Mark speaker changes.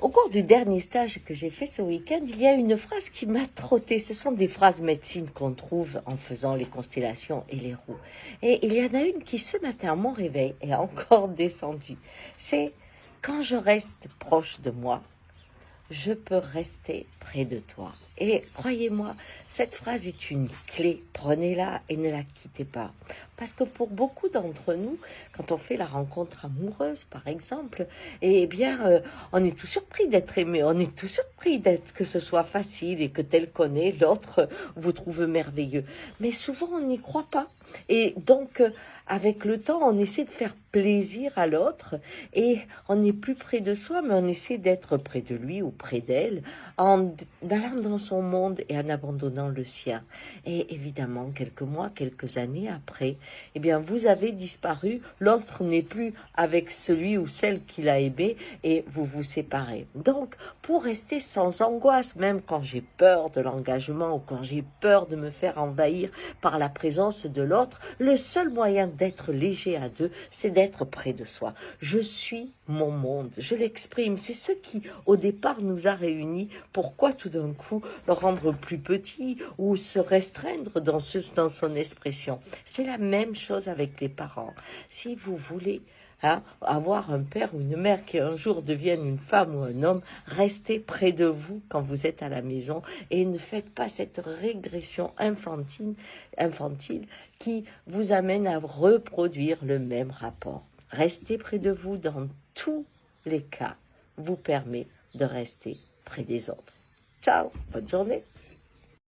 Speaker 1: Au cours du dernier stage que j'ai fait ce week-end, il y a une phrase qui m'a trotté. Ce sont des phrases médecine qu'on trouve en faisant les constellations et les roues. Et il y en a une qui, ce matin, à mon réveil, est encore descendue. C'est « Quand je reste proche de moi, je peux rester près de toi ». Et croyez-moi, cette phrase est une clé. Prenez-la et ne la quittez pas. Parce que pour beaucoup d'entre nous, quand on fait la rencontre amoureuse, par exemple, eh bien, on est tout surpris d'être aimé. On est tout surpris que ce soit facile et que tel qu'on est, l'autre vous trouve merveilleux. Mais souvent, on n'y croit pas. Et donc, avec le temps, on essaie de faire plaisir à l'autre et on n'est plus près de soi, mais on essaie d'être près de lui ou près d'elle en allant dans son monde et en abandonnant le sien. Et évidemment, quelques mois, quelques années après, eh bien, vous avez disparu, l'autre n'est plus avec celui ou celle qu'il a aimé et vous vous séparez. Donc, pour rester sans angoisse, même quand j'ai peur de l'engagement ou quand j'ai peur de me faire envahir par la présence de l'autre, le seul moyen d'être léger à deux, c'est d'être près de soi. Je suis mon monde, je l'exprime. C'est ce qui, au départ, nous a réunis. Pourquoi tout d'un coup le rendre plus petit ou se restreindre dans son expression? C'est la même chose avec les parents. Si vous voulez avoir un père ou une mère qui un jour devienne une femme ou un homme, restez près de vous quand vous êtes à la maison et ne faites pas cette régression infantile qui vous amène à reproduire le même rapport. Restez près de vous dans tous les cas vous permet de rester près des autres. Ciao, bonne journée.